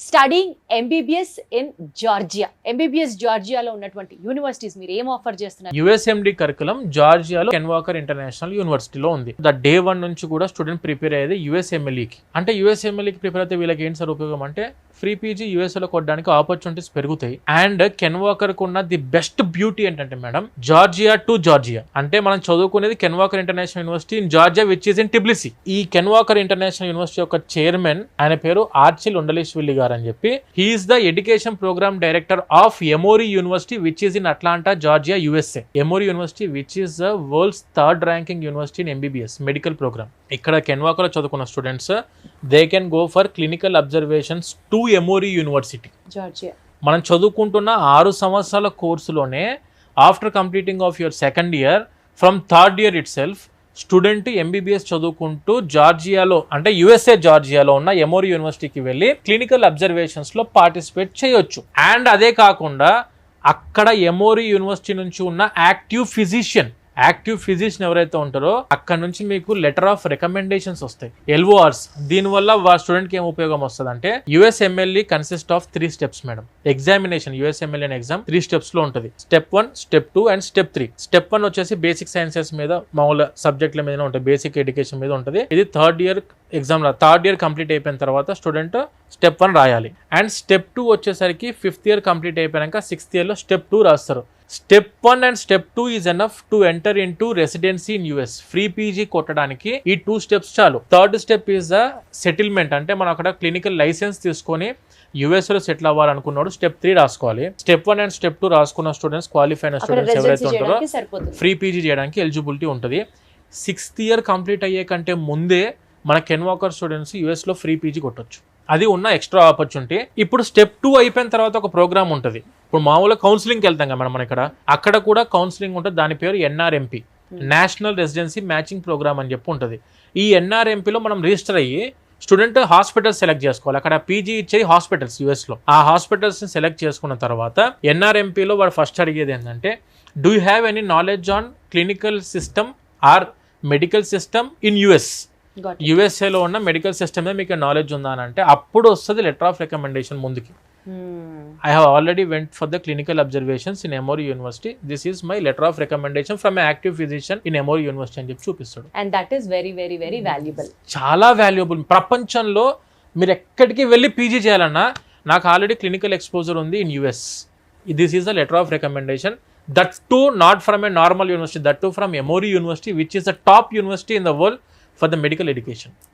Studying MBBS in Georgia. MBBS జార్జియాలో ఉన్నటువంటి universities మీరు ఏం ఆఫర్ చేస్తున్నారు? యుఎస్ఎండి కరికులం జార్జియాలో కెన్ వాకర్ ఇంటర్నేషనల్ యూనివర్సిటీలో ఉంది. డే 1 నుంచి కూడా స్టూడెంట్ ప్రిపేర్ అయ్యేది యుఎస్ఎంఎల్ఈకి. అంటే యుఎస్ఎంఎల్ఈకి ప్రిపేర్ అయితే వీళ్ళకి ఏంటి సార్ ఉపయోగం అంటే ఫ్రీ పీజీ యూఎస్ఏలో కొట్టడానికి ఆపర్చునిటీస్ పెరుగుతాయి. అండ్ కెన్ వాకర్ కు ఉన్న ది బెస్ట్ బ్యూటీ ఏంటంటే మేడం, జార్జియా టు జార్జియా అంటే మనం చదువుకునేది Ken Walker international university in Georgia which is in Tbilisi. ఈ కెన్ వాకర్ ఇంటర్నేషనల్ యూనివర్సిటీ యొక్క చైర్మన్ ఆయన పేరు ఆర్చిల్ ఉండలేశ్వల్లి గారు అని చెప్పి, he is the education program director of Emory University which is in Atlanta Georgia USA. Emory University which is the world's 3rd ranking university in MBBS medical program. ఇక్కడ Ken Walker లో చదువుకున్న students they can go for clinical observations to Emory University. Georgia మనం చదువుకుంటున్న 6 సంవత్సరాల కోర్సులోనే after completing of your second year from 3rd year itself student MBBS చదువుకుంటూ జార్జియాలో అంటే యుఎస్ఏ జార్జియాలో ఉన్న ఎమోరీ యూనివర్సిటీకి వెళ్ళి క్లినికల్ అబ్జర్వేషన్స్ లో పార్టిసిపేట్ చేయొచ్చు. అండ్ అదే కాకుండా అక్కడ ఎమోరీ యూనివర్సిటీ నుంచి ఉన్న యాక్టివ్ ఫిజిషియన్ ఎవరైతే ఉంటారో అక్కడ నుంచి మీకు లెటర్ ఆఫ్ రికమెండేషన్స్ వస్తాయి, LORs. దీనివల్ల స్టూడెంట్ కి ఏం ఉపయోగం వస్తుంది అంటే USMLE consist of 3 steps madam. Examination USMLE అనే ఎగ్జామ్ 3 steps లో ఉంటుంది. Step 1, Step 2 and Step 3. Step 1 వచ్చేసి బేసిక్ సైన్సెస్ మీద మామూలు సబ్జెక్టుల మీద ఉంటుంది, బేసిక్ ఎడ్యుకేషన్ మీద ఉంటుంది. ఇది 3rd year exam. 3rd year complete అయిపోయిన తర్వాత స్టూడెంట్ Step 1 రాయాలి. అండ్ Step 2 వచ్చేసరికి 5th ఇయర్ కంప్లీట్ అయిపోయాక 6th ఇయర్ లో Step 2 రాస్తారు. Step 1 and Step 2 is enough to enter into residency in US. Free PG కొట్టడానికి ఈ 2 steps చాలు. 3rd step is the settlement. అంటే మనం అక్కడ క్లినికల్ లైసెన్స్ తీసుకొని US లో సెటిల్ అవ్వాలనుకున్నాడు Step 3 రాసుకోవాలి. Step 1 and Step 2 రాసుకున్న స్టూడెంట్స్, క్వాలిఫై అయిన స్టూడెంట్స్ ఎవరైతే ఉంటారో ఫ్రీ పీజీ చేయడానికి ఎలిజిబిలిటీ ఉంటుంది. 6th ఇయర్ కంప్లీట్ అయ్యే కంటే ముందే మన కెన్ వాకర్ స్టూడెంట్స్ US లో ఫ్రీ పీజీ కొట్టొచ్చు. అది ఉన్న ఎక్స్ట్రా ఆపర్చునిటీ. ఇప్పుడు Step 2 అయిపోయిన తర్వాత ఒక ప్రోగ్రామ్ ఉంటుంది. ఇప్పుడు మామూలుగా కౌన్సిలింగ్కి వెళ్తాం కదా మనం ఇక్కడ, అక్కడ కూడా కౌన్సిలింగ్ ఉంటుంది. దాని పేరు NRMP, national residency matching program అని చెప్పి ఉంటుంది. ఈ NRMPలో మనం రిజిస్టర్ అయ్యి స్టూడెంట్ హాస్పిటల్స్ సెలెక్ట్ చేసుకోవాలి. అక్కడ పీజీ ఇచ్చేది హాస్పిటల్స్ యుఎస్లో. ఆ హాస్పిటల్స్ని సెలెక్ట్ చేసుకున్న తర్వాత NRMPలో వాడు ఫస్ట్ అడిగేది ఏంటంటే, do you have any knowledge on clinical system or medical system in US? యుఎస్ఏలో ఉన్న మెడికల్ సిస్టమ్ మీద మీకు నాలెడ్జ్ ఉందా అని అంటే అప్పుడు వస్తుంది లెటర్ ఆఫ్ రికమెండేషన్ ముందుకి. I have already went for the clinical observations in Emory University. This is my letter of recommendation from an active physician in Emory University అని చెప్పి చూపిస్తాడు. And that is very very very valuable. చాలా valuable. ప్రపంచంలో మీరు ఎక్కడికి వెళ్ళి PG చేయాలన్నా నాకు ఆల్రెడీ క్లినికల్ ఎక్స్పోజర్ ఉంది in US. This is the letter of recommendation. That too not from a normal university, that too from Emory University which is the top university in the world for the medical education.